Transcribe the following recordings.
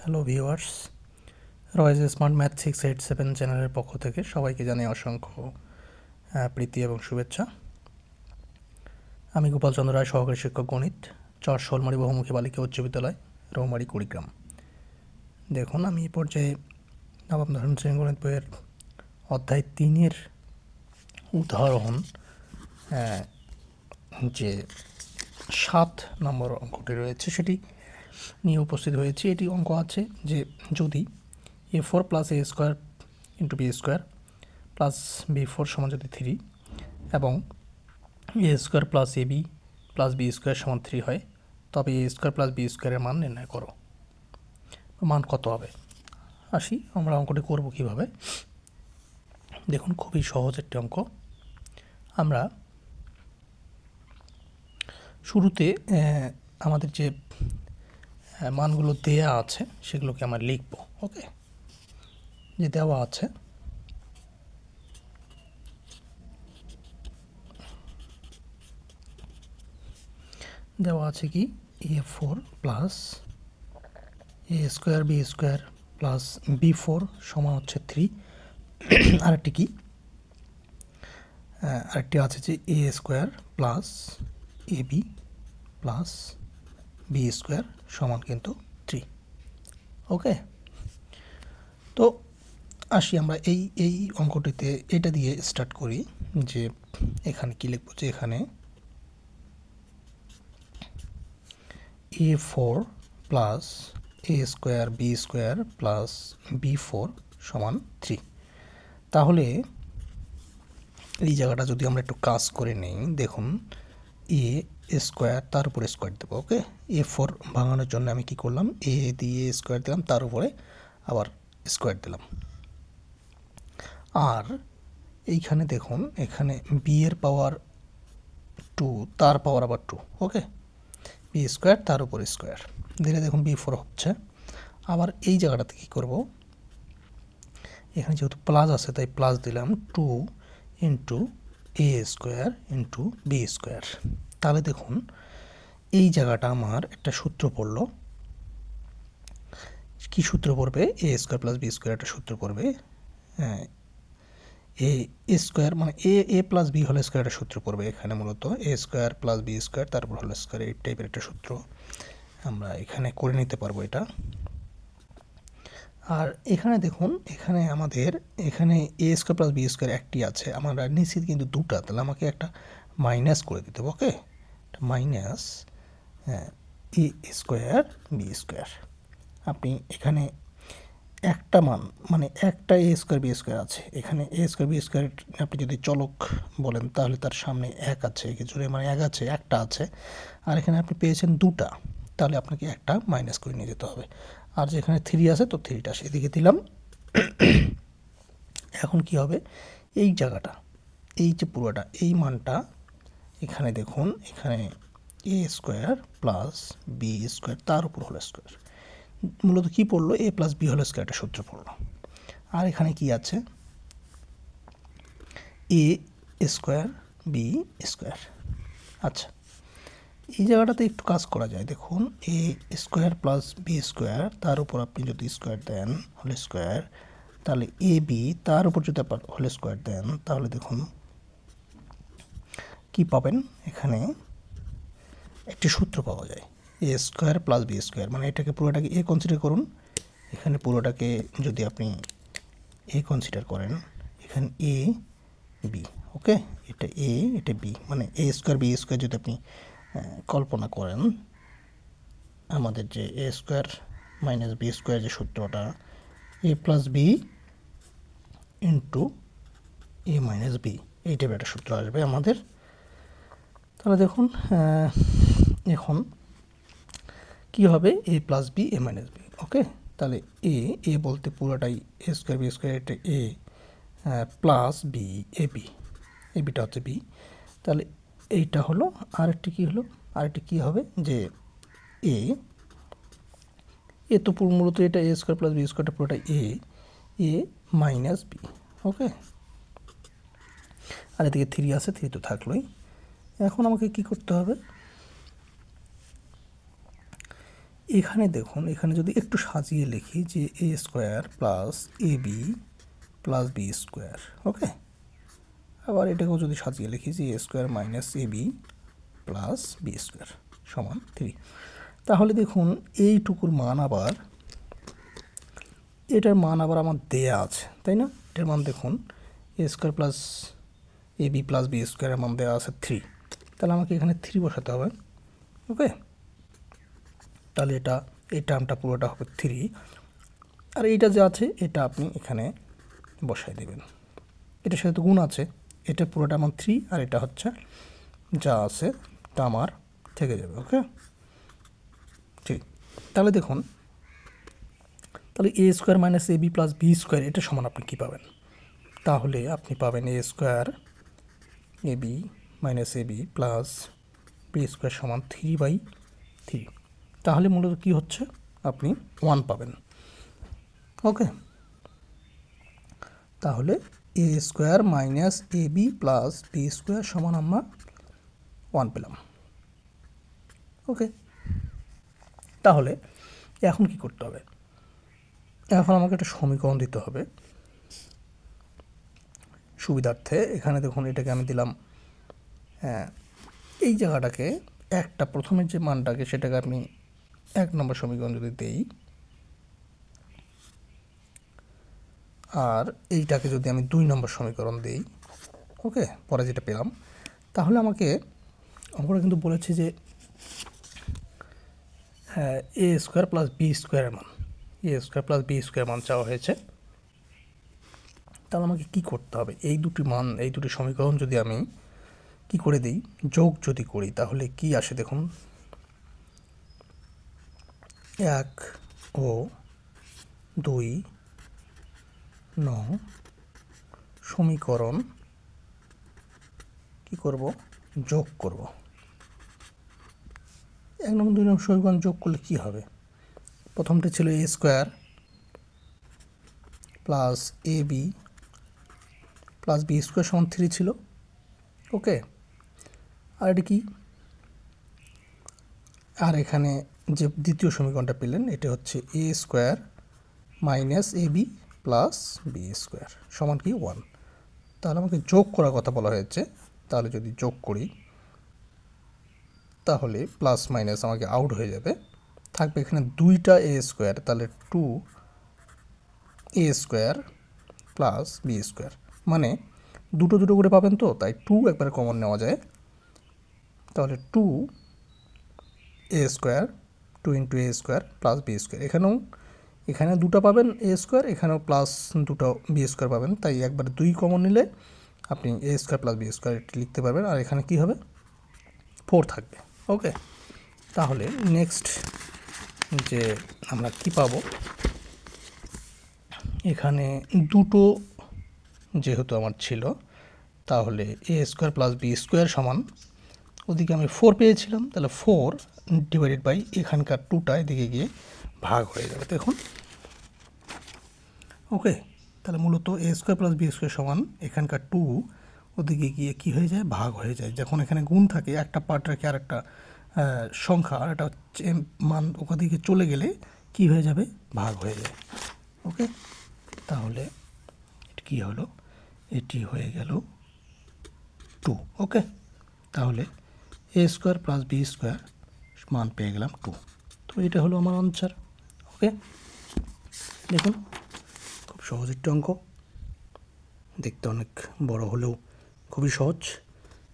Hello viewers, রয়েজ smart math 687 চ্যানেলের পক্ষ থেকে সবাইকে জানাই অসংখ্য প্রীতি এবং শুভেচ্ছা। আমি গোপাল চন্দ্র রায়, সহকারী শিক্ষক গণিত, চর শোলমারি বহুমুখী বালিকা উচ্চ বিদ্যালয়, রৌমারি, কুড়িগ্রাম। দেখুন, আমি এই পর্যায়ে নবম দশম শ্রেণী গণিত বইয়ের অধ্যায় 3-এর উদাহরণ যে 7 নম্বর অঙ্কটি রয়েছে সেটি নিয়ে উপস্থিত হয়েছি। এটি অঙ্ক আছে যে যদি a4 plus a square into B square plus b4 সমান যদি 3 এবং a square plus ab plus B square সমান 3 হয়, তবে a স্কোয়ার প্লাস বি স্কোয়ারের মান নির্ণয় করো। মান কত হবে? আসি, আমরা অঙ্কটি করব কিভাবে। দেখুন, খুবই সহজ একটি অঙ্ক। আমরা শুরুতে আমাদের যে মানগুলো দেয়া আছে সেগুলোকে আমরা লিখব। ওকে, যে দেওয়া আছে কি a4 plus a square B square plus b4 সমান হচ্ছে 3। আরেকটি কি আরেকটি আছে যে a square plus ab plus B square সমান কিন্তু 3। ওকে, তো আসি আমরা এই অঙ্কটিতে এটা দিয়ে স্টার্ট করি যে এখানে কি লিখব, যে এখানে a4 plus a square B square plus b4 সমান 3। তাহলে এই জায়গাটা যদি আমরা একটু কাজ করে নেই, দেখুন a স্কোয়ার তার উপরে স্কোয়ার দেবো। ওকে, a4 ভাঙানোর জন্য আমি কি করলাম, a দিয়ে স্কোয়ার দিলাম, তার উপরে আবার স্কোয়ার দিলাম। আর এইখানে দেখুন, এখানে বি এর পাওয়ার 2, তার পাওয়ার আবার 2। ওকে, বি স্কোয়ার তার উপর স্কোয়ার দিলে দেখুন b4 হচ্ছে। আবার এই জায়গাটাতে কী করব, এখানে যেহেতু প্লাস আছে তাই প্লাস দিলাম 2 ইন্টু এ স্কোয়ার ইন্টু বি স্কোয়ার। তাহলে দেখুন এই জায়গাটা আমার একটা সূত্র পড়লো। কি সূত্র পড়বে? এ স্কোয়ার প্লাস বি স্কোয়ার একটা সূত্র পড়বে। হ্যাঁ, এ স্কোয়ার মানে এ প্লাস বি হোল স্কোয়ার একটা সূত্র পড়বে এখানে, মূলত এ স্কোয়ার প্লাস বি স্কোয়ার তারপর হোল স্কোয়ার, এই টাইপের একটা সূত্র আমরা এখানে করে নিতে পারবো এটা। আর এখানে দেখুন, এখানে আমাদের এখানে এ স্কোয়ার প্লাস বি স্কোয়ার একটি আছে, আমরা নিশ্চিত কিন্তু দুটা, তাহলে আমাকে একটা মাইনাস করে দিতে হবে। ওকে, মাইনাস এ স্কোয়ার বি স্কোয়ার। আপনি এখানে একটা মান মানে একটা এ স্কোয়ার বি স্কোয়ার আছে, এখানে এ স্কোয়ার বি স্কোয়ার আপনি যদি চলক বলেন তাহলে তার সামনে এক আছে, জুড়ে মানে এক আছে, একটা আছে। আর এখানে আপনি পেয়েছেন দুটা, তাহলে আপনাকে একটা মাইনাস করে নিয়ে যেতে হবে। আর যেখানে 3 আছে তো 3টা সেদিকে দিলাম। এখন কি হবে, এই জায়গাটা, এই যে পুরোটা, এই মানটা এখানে দেখুন, এখানে এ স্কোয়ার প্লাস বি স্কোয়ার তার উপর হোল স্কোয়ার, মূলত কি পড়লো, এ প্লাস বি হোল স্কোয়ার একটা সূত্র পড়লো। আর এখানে কি আছে, এ স্কোয়ার বি স্কোয়ার। আচ্ছা, এই জায়গাটাতে একটু কাজ করা যায়। দেখুন, এ স্কোয়ার প্লাস বি স্কোয়ার তার উপর আপনি যদি স্কোয়ার দেন হোল স্কোয়ার, তাহলে এ বি তার উপর যদি আপনার হোল স্কোয়ার দেন, তাহলে দেখুন কি পাবেন, এখানে একটি সূত্র পাওয়া যায়, এ স্কোয়ার প্লাস বি স্কোয়ার। মানে এটাকে পুরোটাকে এ কনসিডার করুন, এখানে পুরোটাকে যদি আপনি এ কনসিডার করেন, এখানে এ বি। ওকে, এটা এ এটা বি, মানে এ স্কোয়ার বি স্কোয়ার যদি আপনি কল্পনা করেন, আমাদের যে এ স্কোয়ার মাইনাস বি স্কোয়ার যে সূত্রটা, এ প্লাস বি ইন্টু এ মাইনাস বি, এই টাইপের একটা সূত্র আসবে আমাদের। তাহলে দেখুন এখন কি হবে, এ plus B A minus B. ওকে, তাহলে এ বলতে পুরোটাই এ স্কোয়ার বি স্কোয়ার, এটা এ plus B A B, A beta হচ্ছে বি। তাহলে এইটা হলো, আরেকটি কী হলো, আরেকটি কী হবে যে এ তো মূলত এটা এ স্কোয়ার প্লাস বি স্কোয়ারটা পুরোটা এ মাইনাস বি। ওকে, আর এদিকে 3 আছে, 3 তো থাকলোই। এখন আমাকে কি করতে হবে, এখানে দেখুন, এখানে যদি একটু সাজিয়ে লিখি যে এ square plus A B plus B square, ওকে। আবার এটাকেও যদি সাজিয়ে লিখি যে এ square minus A B plus B square সমান 3, তাহলে দেখুন এইটুকুর মান আবার, এটার মান আবার আমার দেয়া আছে, তাই না? এটার মান দেখুন এ square plus A B plus B স্কোয়ারের মান দেওয়া আছে 3, তাহলে আমাকে এখানে 3 বসাতে হবে, ওকে। তাহলে এই টার্মটা পুরোটা হবে 3, আর এইটা যে আছে এটা আপনি এখানে বসাই দেবেন। এটার সাথে তো গুণ আছে, এটা পুরোটা আমার 3, আর এটা হচ্ছে যা আছে তা আমার থেকে যাবে, ওকে। ঠিক, তাহলে দেখুন, তাহলে এ square minus A B plus B square এটা সমান আপনি কী পাবেন? তাহলে আপনি পাবেন এ square A B minus A B plus B square সমান 3/3। তাহলে মূলত কী হচ্ছে, আপনি 1 পাবেন, ওকে। তাহলে এ square minus A B plus B square সমান আমরা 1 পেলাম, ওকে। তাহলে এখন কি করতে হবে? এখন আমাকে একটা সমীকরণ দিতে হবে সুবিধার্থে। এখানে দেখুন, এটাকে আমি দিলাম, এই জায়গাটাকে একটা প্রথমের যে মানটাকে সেটাকে আমি 1 নম্বর সমীকরণ যদি দেই, আর এইটাকে যদি আমি 2 নম্বর সমীকরণ দিই, ওকে, পরে যেটা পেলাম, তাহলে আমাকে অঙ্কটা কিন্তু বলেছে যে এ স্কোয়ার প্লাস বি স্কোয়ারের মান, এ স্কোয়ার প্লাস বি স্কোয়ার মান চাওয়া হয়েছে। তাহলে আমাকে কী করতে হবে? এই দুটি মান, এই দুটি সমীকরণ যদি আমি কি করে দিই, যোগ যদি করি, তাহলে কি আসে দেখুন, 1 ও 2 নং সমীকরণ কি করব, যোগ করব। 1 নং 2 নং সমীকরণ যোগ করলে কি হবে? প্রথমটা ছিল এ square plus A B plus B square সমান 3 ছিল, ওকে। আর এটা কি, আর এখানে যে দ্বিতীয় সমীকরণটা পেলেন এটা হচ্ছে এ square minus A B plus B square সমান কি 1। তাহলে আমাকে যোগ করার কথা বলা হয়েছে, তাহলে যদি যোগ করি তাহলে প্লাস মাইনাস আমাকে আউট হয়ে যাবে, থাকবে এখানে 2টা এ স্কোয়ার, তাহলে 2 এ স্কোয়ার প্লাস বি স্কোয়ার, মানে দুটো করে পাবেন তো, তাই 2 একবারে কমন নেওয়া যায়। তাহলে 2 এ স্কোয়ার, 2 ইন্টু এ স্কোয়ার প্লাস বি স্কোয়ার, এখানে 2টা পাবেন এ স্কোয়ার, এখানেও প্লাস 2টা বি স্কোয়ার পাবেন, তাই একবার 2 কমন নিলে আপনি এ স্কোয়ার প্লাস বি স্কোয়ার লিখতে পারবেন, আর এখানে কি হবে, 4 থাকবে, ওকে। তাহলে নেক্সট যে আমরা কি পাবো, এখানে দুটো যেহেতু আমার ছিল, তাহলে এ স্কোয়ার প্লাস বি স্কোয়ার সমান, ওদিকে আমি 4 পেয়েছিলাম, তাহলে 4 ডিভাইডেড বাই এখানকার 2টা এদিকে গিয়ে ভাগ হয়ে যাবে, দেখুন, ওকে। তাহলে মূলত এ স্কোয়ার প্লাস বি স্কোয়ার সমান এখানকার 2 ওদিকে গিয়ে কী হয়ে যায়, ভাগ হয়ে যায়। যখন এখানে গুণ থাকে, একটা পার্ট রেখে আর একটা সংখ্যা, আর একটা মান ওদিকে চলে গেলে কি হয়ে যাবে, ভাগ হয়ে যায়, ওকে। তাহলে কী হলো, এটি হয়ে গেল 2, ওকে। তাহলে এ স্কোয়ার প্লাস বি স্কোয়ার মান পেয়ে গেলাম 2। তো এটা হলো আমার আনসার, ওকে। দেখুন, খুব সহজ একটি অঙ্ক, দেখতে অনেক বড় হলেও খুবই সহজ।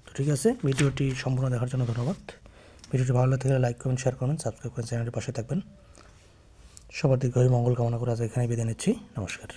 তো ঠিক আছে, ভিডিওটি সম্পূর্ণ দেখার জন্য ধন্যবাদ। ভিডিওটি ভালো লাগলে লাইক করবেন, শেয়ার করবেন, সাবস্ক্রাইব করেন, চ্যানেলের পাশে থাকবেন। সবার দীর্ঘায়ু মঙ্গল কামনা করে আজ এখানে বিদায় নিচ্ছি, নমস্কার।